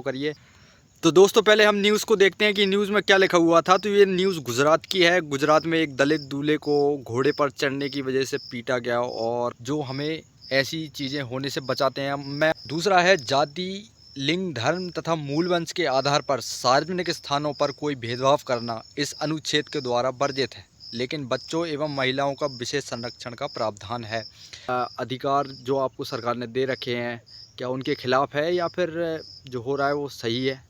करिए। तो दोस्तों पहले हम न्यूज़ को देखते हैं कि न्यूज़ में क्या लिखा हुआ था। तो ये न्यूज़ गुजरात की है। गुजरात में एक दलित दूल्हे को घोड़े पर चढ़ने की वजह से पीटा गया, और जो हमें ऐसी चीज़ें होने से बचाते हैं। मैं दूसरा है, जाति, लिंग, धर्म तथा मूल वंश के आधार पर सार्वजनिक स्थानों पर कोई भेदभाव करना इस अनुच्छेद के द्वारा वर्जित है, लेकिन बच्चों एवं महिलाओं का विशेष संरक्षण का प्रावधान है। अधिकार जो आपको सरकार ने दे रखे हैं, क्या उनके खिलाफ है या फिर जो हो रहा है वो सही है,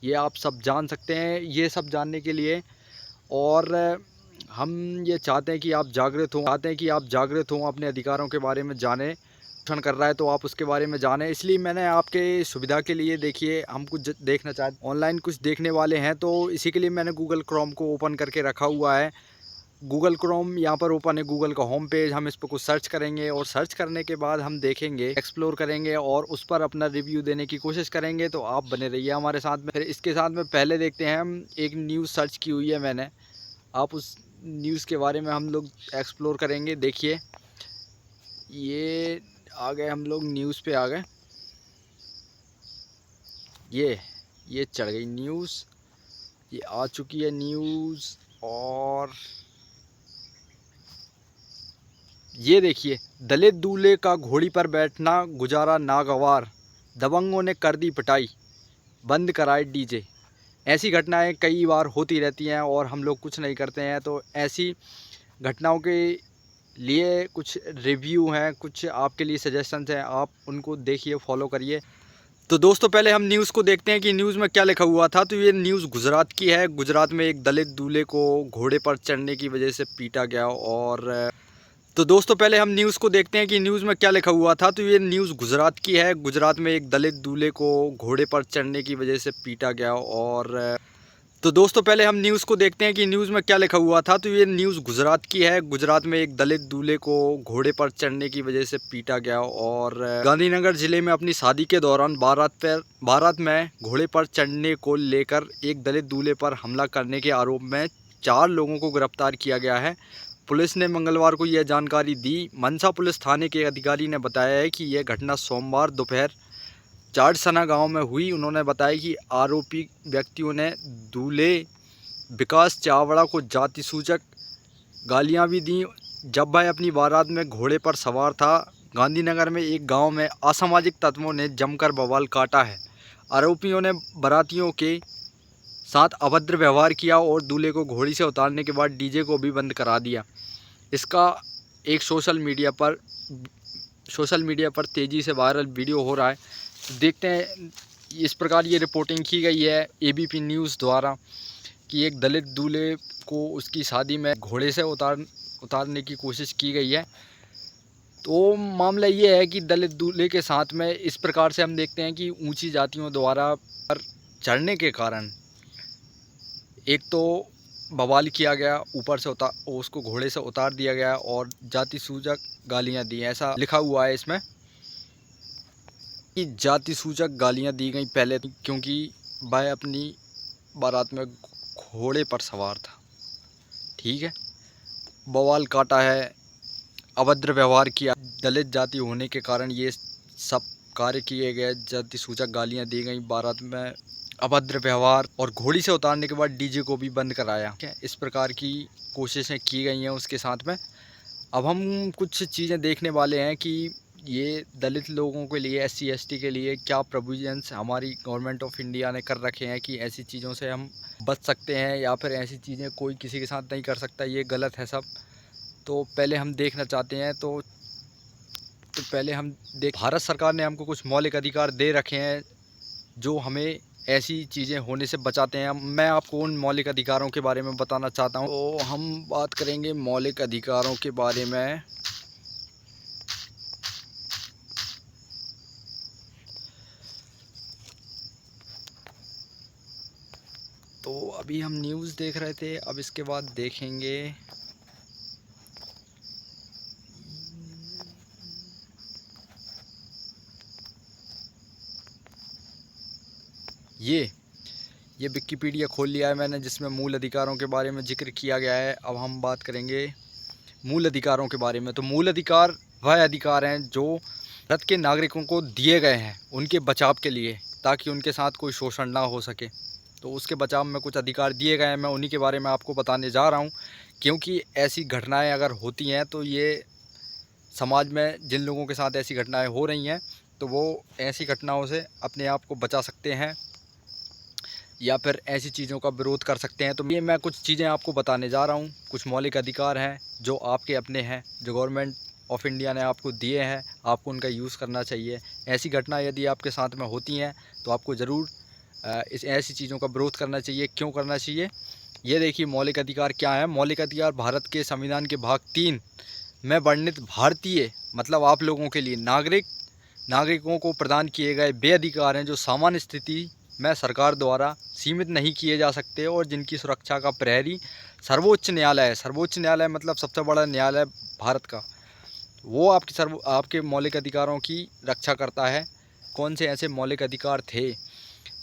ये आप सब जान सकते हैं। ये सब जानने के लिए और हम ये चाहते हैं कि आप जागृत हों, अपने अधिकारों के बारे में जानें। शोषण कर रहा है तो आप उसके बारे में जानें। इसलिए मैंने आपके सुविधा के लिए, देखिए हम कुछ देखना चाहते, ऑनलाइन कुछ देखने वाले हैं, तो इसी के लिए मैंने गूगल क्रोम को ओपन करके रखा हुआ है। गूगल क्रोम यहाँ पर ओपन है, गूगल का होम पेज। हम इस पर कुछ सर्च करेंगे और सर्च करने के बाद हम देखेंगे, एक्सप्लोर करेंगे और उस पर अपना रिव्यू देने की कोशिश करेंगे। तो आप बने रहिए हमारे साथ में। फिर इसके साथ में पहले देखते हैं, हम एक न्यूज़ सर्च की हुई है मैंने, आप उस न्यूज़ के बारे में हम लोग एक्सप्लोर करेंगे। देखिए ये आ गए, हम लोग न्यूज़ पे आ गए। ये चढ़ गई न्यूज़, ये आ चुकी है न्यूज़। और ये देखिए, दलित दूल्हे का घोड़ी पर बैठना गुजारा नागवार, दबंगों ने कर दी पिटाई, बंद कराए डीजे। ऐसी घटनाएं कई बार होती रहती हैं और हम लोग कुछ नहीं करते हैं। तो ऐसी घटनाओं के लिए कुछ रिव्यू हैं, कुछ आपके लिए सजेशंस हैं, आप उनको देखिए, फॉलो करिए। तो दोस्तों पहले हम न्यूज़ को देखते हैं कि न्यूज़ में क्या लिखा हुआ था। तो ये न्यूज़ गुजरात की है। गुजरात में एक दलित दूल्हे को घोड़े पर चढ़ने की वजह से पीटा गया, और तो दोस्तों पहले हम न्यूज़ को देखते हैं कि न्यूज़ में क्या लिखा हुआ था। तो ये न्यूज़ गुजरात की है। गुजरात में एक दलित दूल्हे को घोड़े पर चढ़ने की वजह से पीटा गया, और तो दोस्तों पहले हम न्यूज़ को देखते हैं कि न्यूज़ में क्या लिखा हुआ था। तो ये न्यूज़ गुजरात की है। गुजरात में एक दलित दूल्हे को घोड़े पर चढ़ने की वजह से पीटा गया, और गांधीनगर जिले में अपनी शादी के दौरान बारात में घोड़े पर चढ़ने को लेकर एक दलित दूल्हे पर हमला करने के आरोप में 4 लोगों को गिरफ्तार किया गया है। पुलिस ने मंगलवार को यह जानकारी दी। मनसा पुलिस थाने के अधिकारी ने बताया है कि यह घटना सोमवार दोपहर चाड़सना गांव में हुई। उन्होंने बताया कि आरोपी व्यक्तियों ने दूल्हे विकास चावड़ा को जाति सूचक गालियां भी दी जब वह अपनी बारात में घोड़े पर सवार था। गांधीनगर में एक गांव में असामाजिक तत्वों ने जमकर बवाल काटा है। आरोपियों ने बारातियों के साथ अभद्र व्यवहार किया और दूल्हे को घोड़ी से उतारने के बाद डीजे को भी बंद करा दिया। इसका एक सोशल मीडिया पर तेज़ी से वायरल वीडियो हो रहा है। तो देखते हैं, इस प्रकार ये रिपोर्टिंग की गई है एबीपी न्यूज़ द्वारा कि एक दलित दूल्हे को उसकी शादी में घोड़े से उतारने की कोशिश की गई है। तो मामला ये है कि दलित दूल्हे के साथ में इस प्रकार से हम देखते हैं कि ऊंची जातियों द्वारा पर चढ़ने के कारण एक तो बवाल किया गया, ऊपर से उसको घोड़े से उतार दिया गया और जाति सूचक गालियां दी। ऐसा लिखा हुआ है इसमें कि जाति सूचक गालियां दी गई पहले, क्योंकि वह अपनी बारात में घोड़े पर सवार था। ठीक है, बवाल काटा है, अभद्र व्यवहार किया, दलित जाति होने के कारण ये सब कार्य किए गए। जाति सूचक गालियां दी गई, बारात में अभद्र व्यवहार और घोड़ी से उतारने के बाद डीजे को भी बंद कराया। इस प्रकार की कोशिशें की गई हैं उसके साथ में। अब हम कुछ चीज़ें देखने वाले हैं कि ये दलित लोगों के लिए, SC ST के लिए क्या प्रोविजंस हमारी गवर्नमेंट ऑफ इंडिया ने कर रखे हैं कि ऐसी चीज़ों से हम बच सकते हैं, या फिर ऐसी चीज़ें कोई किसी के साथ नहीं कर सकता। ये गलत है सब। तो पहले हम देखना चाहते हैं, तो पहले हम भारत सरकार ने हमको कुछ मौलिक अधिकार दे रखे हैं जो हमें ऐसी चीज़ें होने से बचाते हैं। मैं आपको उन मौलिक अधिकारों के बारे में बताना चाहता हूँ। तो हम बात करेंगे मौलिक अधिकारों के बारे में। तो अभी हम न्यूज़ देख रहे थे, अब इसके बाद देखेंगे ये विकिपीडिया खोल लिया है मैंने, जिसमें मूल अधिकारों के बारे में जिक्र किया गया है। अब हम बात करेंगे मूल अधिकारों के बारे में। तो मूल अधिकार वह अधिकार हैं जो भारत के नागरिकों को दिए गए हैं उनके बचाव के लिए। ताकि उनके साथ कोई शोषण ना हो सके। तो उसके बचाव में कुछ अधिकार दिए गए हैं, मैं उन्हीं के बारे में आपको बताने जा रहा हूँ। क्योंकि ऐसी घटनाएं अगर होती हैं तो ये समाज में जिन लोगों के साथ ऐसी घटनाएं हो रही हैं तो वो ऐसी घटनाओं से अपने आप को बचा सकते हैं या फिर ऐसी चीज़ों का विरोध कर सकते हैं। तो ये मैं कुछ चीज़ें आपको बताने जा रहा हूँ। कुछ मौलिक अधिकार हैं जो आपके अपने हैं, जो गवर्नमेंट ऑफ इंडिया ने आपको दिए हैं, आपको उनका यूज़ करना चाहिए। ऐसी घटना यदि आपके साथ में होती हैं तो आपको ज़रूर इस ऐसी चीज़ों का विरोध करना चाहिए। क्यों करना चाहिए, ये देखिए मौलिक अधिकार क्या है। मौलिक अधिकार भारत के संविधान के भाग 3 में वर्णित भारतीय मतलब आप लोगों के लिए नागरिकों को प्रदान किए गए वे अधिकार हैं जो सामान्य स्थिति में सरकार द्वारा सीमित नहीं किए जा सकते और जिनकी सुरक्षा का प्रहरी सर्वोच्च न्यायालय है। सर्वोच्च न्यायालय मतलब सबसे बड़ा न्यायालय भारत का, वो आपके मौलिक अधिकारों की रक्षा करता है। कौन से ऐसे मौलिक अधिकार थे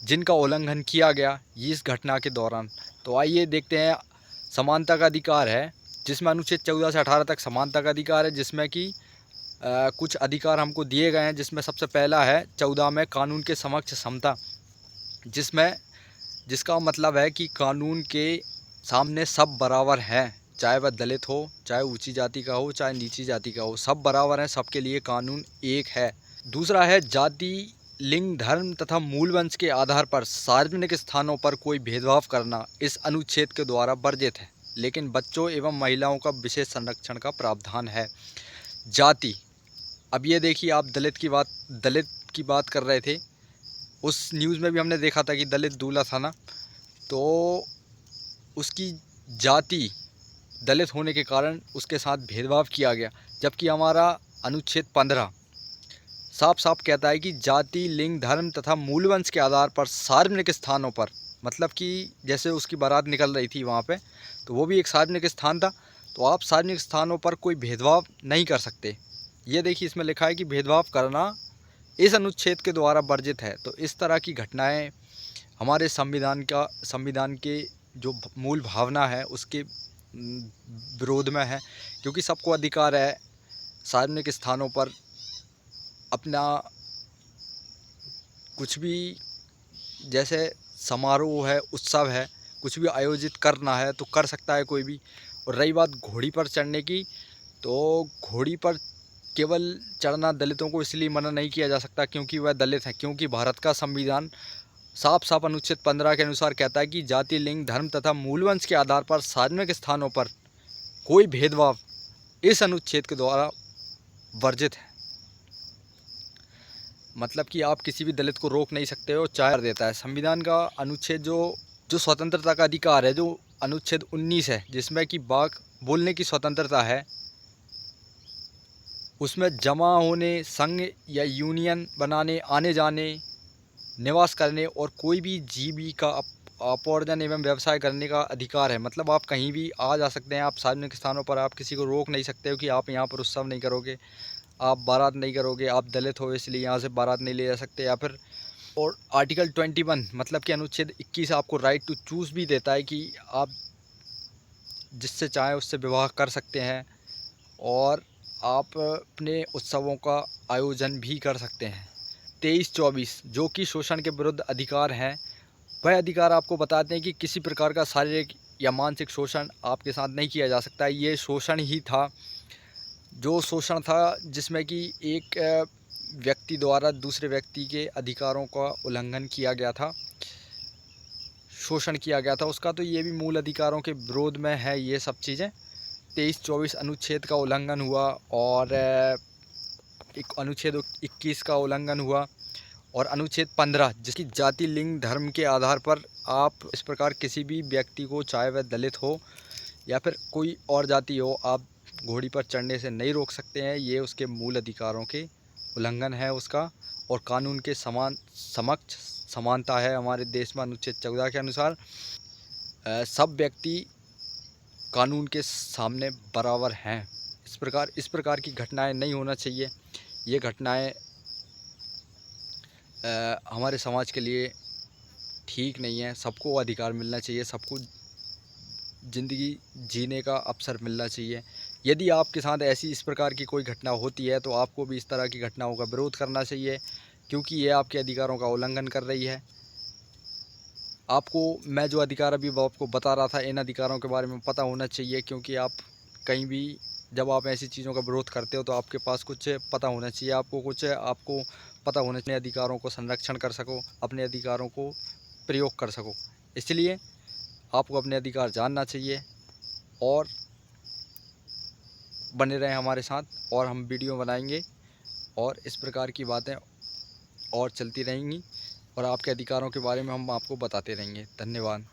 जिनका उल्लंघन किया गया इस घटना के दौरान, तो आइए देखते हैं। समानता का अधिकार है जिसमें अनुच्छेद 14 से 18 तक समानता का अधिकार है, जिसमें कि कुछ अधिकार हमको दिए गए हैं। जिसमें सबसे पहला है 14 में कानून के समक्ष समता, जिसका मतलब है कि कानून के सामने सब बराबर हैं, चाहे वह दलित हो, चाहे ऊंची जाति का हो, चाहे नीची जाति का हो, सब बराबर हैं, सबके लिए कानून एक है। दूसरा है जाति, लिंग, धर्म तथा मूल वंश के आधार पर सार्वजनिक स्थानों पर कोई भेदभाव करना इस अनुच्छेद के द्वारा वर्जित है, लेकिन बच्चों एवं महिलाओं का विशेष संरक्षण का प्रावधान है। जाति, अब ये देखिए आप दलित की बात कर रहे थे, उस न्यूज़ में भी हमने देखा था कि दलित दूल्हा था ना, तो उसकी जाति दलित होने के कारण उसके साथ भेदभाव किया गया। जबकि हमारा अनुच्छेद 15 साफ साफ कहता है कि जाति, लिंग, धर्म तथा मूल वंश के आधार पर सार्वजनिक स्थानों पर, मतलब कि जैसे उसकी बारात निकल रही थी वहाँ पे, तो वो भी एक सार्वजनिक स्थान था, तो आप सार्वजनिक स्थानों पर कोई भेदभाव नहीं कर सकते। ये देखिए इसमें लिखा है कि भेदभाव करना इस अनुच्छेद के द्वारा वर्जित है। तो इस तरह की घटनाएं हमारे संविधान के जो मूल भावना है उसके विरोध में है। क्योंकि सबको अधिकार है सार्वजनिक स्थानों पर अपना कुछ भी, जैसे समारोह है, उत्सव है, कुछ भी आयोजित करना है तो कर सकता है कोई भी। और रही बात घोड़ी पर चढ़ने की, तो घोड़ी पर केवल चढ़ना दलितों को इसलिए मना नहीं किया जा सकता क्योंकि वह दलित हैं, क्योंकि भारत का संविधान साफ साफ अनुच्छेद 15 के अनुसार कहता है कि जाति, लिंग, धर्म तथा मूल वंश के आधार पर सार्वजनिक स्थानों पर कोई भेदभाव इस अनुच्छेद के द्वारा वर्जित है। मतलब कि आप किसी भी दलित को रोक नहीं सकते हो, चाहे देता है। संविधान का अनुच्छेद जो स्वतंत्रता का अधिकार है, जो अनुच्छेद 19 है, जिसमें कि बात बोलने की स्वतंत्रता है, उसमें जमा होने, संघ या यूनियन बनाने, आने जाने, निवास करने और कोई भी जीविका उपार्जन एवं व्यवसाय करने का अधिकार है। मतलब आप कहीं भी आ जा सकते हैं। आप सार्वजनिक स्थानों पर आप किसी को रोक नहीं सकते हो कि आप यहाँ पर उत्सव नहीं करोगे, आप बारात नहीं करोगे, आप दलित हो इसलिए यहाँ से बारात नहीं ले जा सकते। या फिर और आर्टिकल 21 मतलब कि अनुच्छेद 21 आपको राइट टू चूज़ भी देता है कि आप जिससे चाहें उससे विवाह कर सकते हैं और आप अपने उत्सवों का आयोजन भी कर सकते हैं। 23-24 जो कि शोषण के विरुद्ध अधिकार हैं, वह अधिकार आपको बताते हैं कि किसी प्रकार का शारीरिक या मानसिक शोषण आपके साथ नहीं किया जा सकता। ये शोषण ही था, जो शोषण था जिसमें कि एक व्यक्ति द्वारा दूसरे व्यक्ति के अधिकारों का उल्लंघन किया गया था, शोषण किया गया था उसका। तो ये भी मूल अधिकारों के विरोध में है ये सब चीज़ें। 23-24 अनुच्छेद का उल्लंघन हुआ और एक अनुच्छेद 21 का उल्लंघन हुआ और अनुच्छेद 15 जिसकी जाति, लिंग, धर्म के आधार पर आप इस प्रकार किसी भी व्यक्ति को, चाहे वह दलित हो या फिर कोई और जाति हो, आप घोड़ी पर चढ़ने से नहीं रोक सकते हैं। ये उसके मूल अधिकारों के उल्लंघन है उसका। और कानून के समक्ष समानता है हमारे देश में अनुच्छेद 14 के अनुसार। सब व्यक्ति कानून के सामने बराबर हैं। इस प्रकार की घटनाएं नहीं होना चाहिए। ये घटनाएं हमारे समाज के लिए ठीक नहीं है। सबको अधिकार मिलना चाहिए, सबको ज़िंदगी जीने का अवसर मिलना चाहिए। यदि आपके साथ ऐसी इस प्रकार की कोई घटना होती है तो आपको भी इस तरह की घटनाओं का विरोध करना चाहिए। क्योंकि ये आपके अधिकारों का उल्लंघन कर रही है। आपको मैं जो अधिकार अभी आपको बता रहा था, इन अधिकारों के बारे में पता होना चाहिए, क्योंकि आप कहीं भी जब आप ऐसी चीज़ों का विरोध करते हो तो आपके पास कुछ पता होना चाहिए, आपको पता होना चाहिए, अधिकारों को संरक्षण कर सको, अपने अधिकारों को प्रयोग कर सको। इसलिए आपको अपने अधिकार जानना चाहिए और बने रहें हमारे साथ, और हम वीडियो बनाएंगे और इस प्रकार की बातें और चलती रहेंगी और आपके अधिकारों के बारे में हम आपको बताते रहेंगे। धन्यवाद।